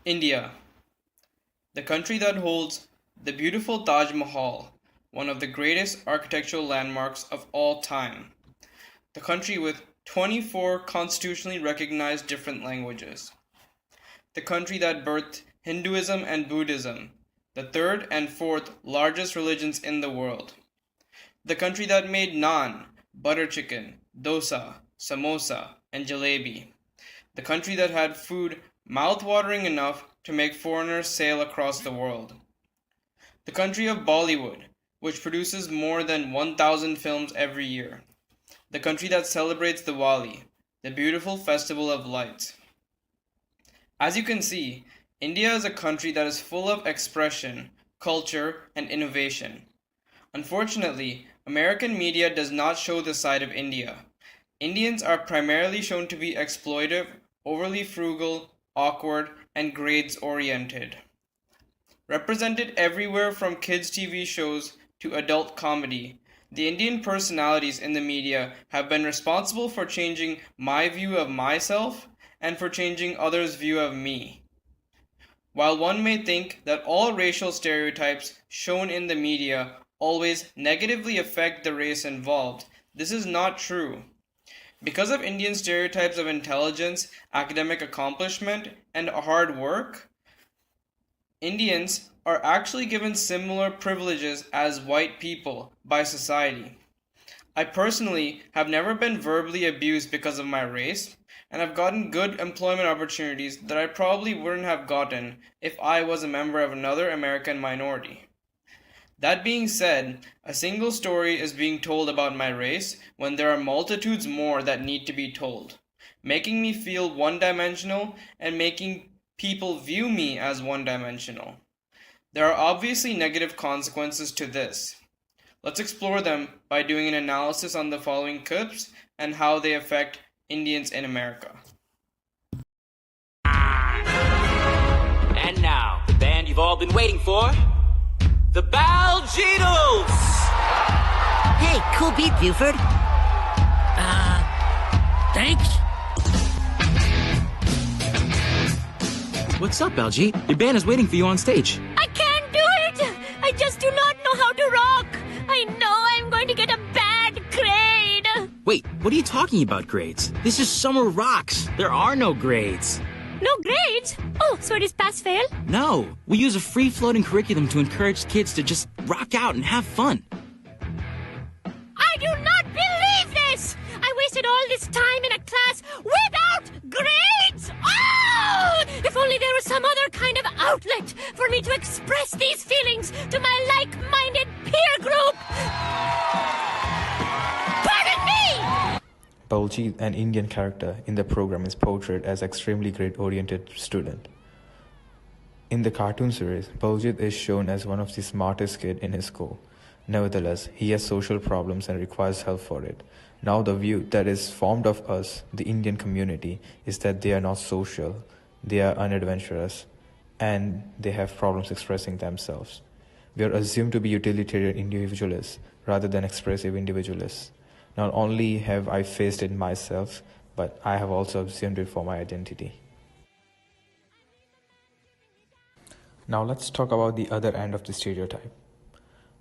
India, the country that holds the beautiful Taj Mahal, one of the greatest architectural landmarks of all time. The country with 24 constitutionally recognized different languages. The country that birthed Hinduism and Buddhism, the third and fourth largest religions in the world. The country that made naan, butter chicken, dosa, samosa, and jalebi. The country that had food mouth-watering enough to make foreigners sail across the world. The country of Bollywood, which produces more than 1,000 films every year. The country that celebrates Diwali, the beautiful festival of lights. As you can see, India is a country that is full of expression, culture, and innovation. Unfortunately, American media does not show this side of India. Indians are primarily shown to be exploitive, overly frugal, awkward, and grades-oriented. Represented everywhere from kids' TV shows to adult comedy, the Indian personalities in the media have been responsible for changing my view of myself and for changing others' view of me. While one may think that all racial stereotypes shown in the media always negatively affect the race involved, this is not true. Because of Indian stereotypes of intelligence, academic accomplishment, and hard work, Indians are actually given similar privileges as white people by society. I personally have never been verbally abused because of my race, and I've gotten good employment opportunities that I probably wouldn't have gotten if I was a member of another American minority. That being said, a single story is being told about my race when there are multitudes more that need to be told, making me feel one-dimensional and making people view me as one-dimensional. There are obviously negative consequences to this. Let's explore them by doing an analysis on the following clips and how they affect Indians in America. And now, the band you've all been waiting for, the Baljeetles! Hey, cool beat, Buford. Thanks. What's up, Baljeet? Your band is waiting for you on stage. I can't do it! I just do not know how to rock! I know I'm going to get a bad grade! Wait, what are you talking about, grades? This is Summer Rocks. There are no grades. No grades? Oh, so it is pass-fail? No, we use a free-floating curriculum to encourage kids to just rock out and have fun. I do not believe this! I wasted all this time in a class without grades! Oh! If only there was some other kind of outlet for me to express these feelings to my like-minded peer group! Pardon me! Baljeet, an Indian character in the program, is portrayed as extremely grade-oriented student. In the cartoon series, Baljeet is shown as one of the smartest kids in his school. Nevertheless, he has social problems and requires help for it. Now the view that is formed of us, the Indian community, is that they are not social, they are unadventurous, and they have problems expressing themselves. We are assumed to be utilitarian individualists rather than expressive individualists. Not only have I faced it myself, but I have also assumed it for my identity. Now let's talk about the other end of the stereotype,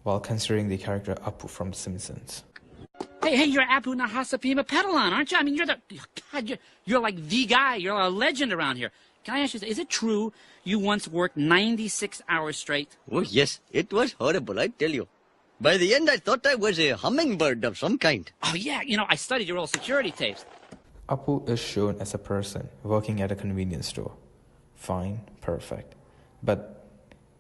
while considering the character Apu from The Simpsons. Hey, you're Apu Nahasapima Petalon, aren't you? I mean, you're like the guy. You're a legend around here. Can I ask you, is it true you once worked 96 hours straight? Oh, yes. It was horrible, I tell you. By the end, I thought I was a hummingbird of some kind. Oh, yeah. I studied your old security tapes. Apu is shown as a person working at a convenience store. Fine, perfect. But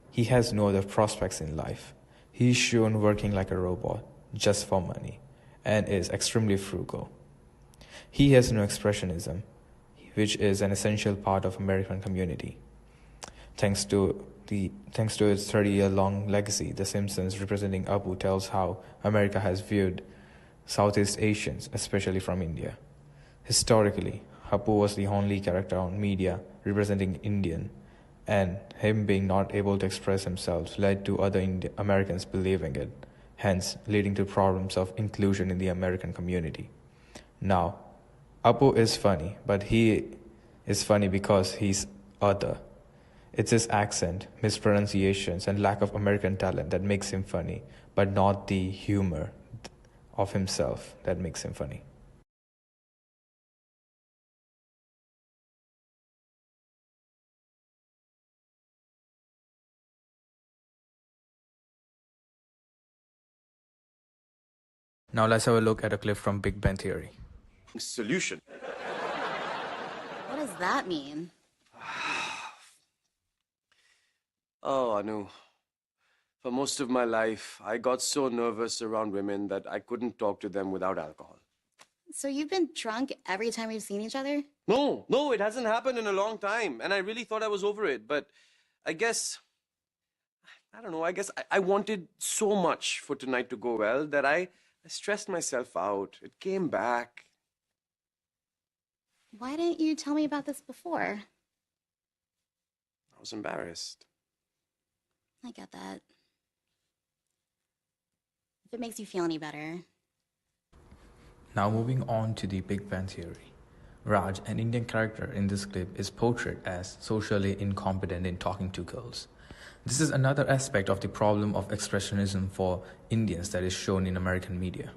he has no other prospects in life. He is shown working like a robot, just for money, and is extremely frugal. He has no expressionism, which is an essential part of American community. Thanks to its 30-year-long legacy, The Simpsons representing Apu tells how America has viewed Southeast Asians, especially from India. Historically, Apu was the only character on media representing Indian, and him being not able to express himself led to other Americans believing it, hence leading to problems of inclusion in the American community. Now, Apu is funny, but he is funny because he's other. It's his accent, mispronunciations, and lack of American talent that makes him funny, but not the humor of himself that makes him funny. Now let's have a look at a clip from Big Bang Theory. Solution. What does that mean? Oh, Anu. For most of my life, I got so nervous around women that I couldn't talk to them without alcohol. So you've been drunk every time we've seen each other? No, it hasn't happened in a long time. And I really thought I was over it. But I guess, I don't know, I guess I wanted so much for tonight to go well that I stressed myself out. It came back. Why didn't you tell me about this before? I was embarrassed. I get that. If it makes you feel any better. Now moving on to the Big Bang Theory. Raj, an Indian character in this clip, is portrayed as socially incompetent in talking to girls. This is another aspect of the problem of expressionism for Indians that is shown in American media.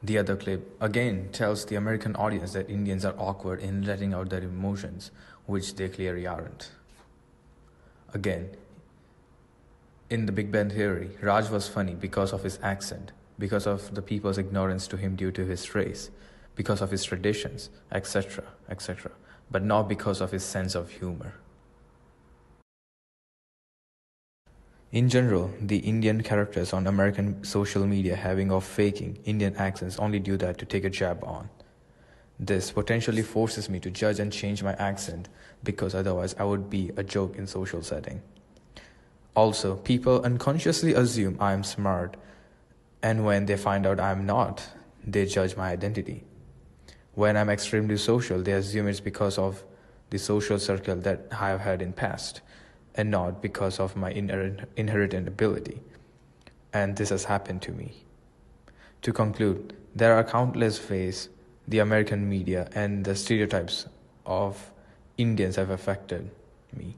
The other clip again tells the American audience that Indians are awkward in letting out their emotions, which they clearly aren't. Again, in the Big Bang Theory, Raj was funny because of his accent, because of the people's ignorance to him due to his race, because of his traditions, etc., etc., but not because of his sense of humor. In general, the Indian characters on American social media having of faking Indian accents only do that to take a jab on. This potentially forces me to judge and change my accent because otherwise I would be a joke in social setting. Also, people unconsciously assume I am smart, and when they find out I am not, they judge my identity. When I'm extremely social, they assume it's because of the social circle that I have had in past, and not because of my inherent ability. And this has happened to me. To conclude, there are countless ways the American media and the stereotypes of Indians have affected me.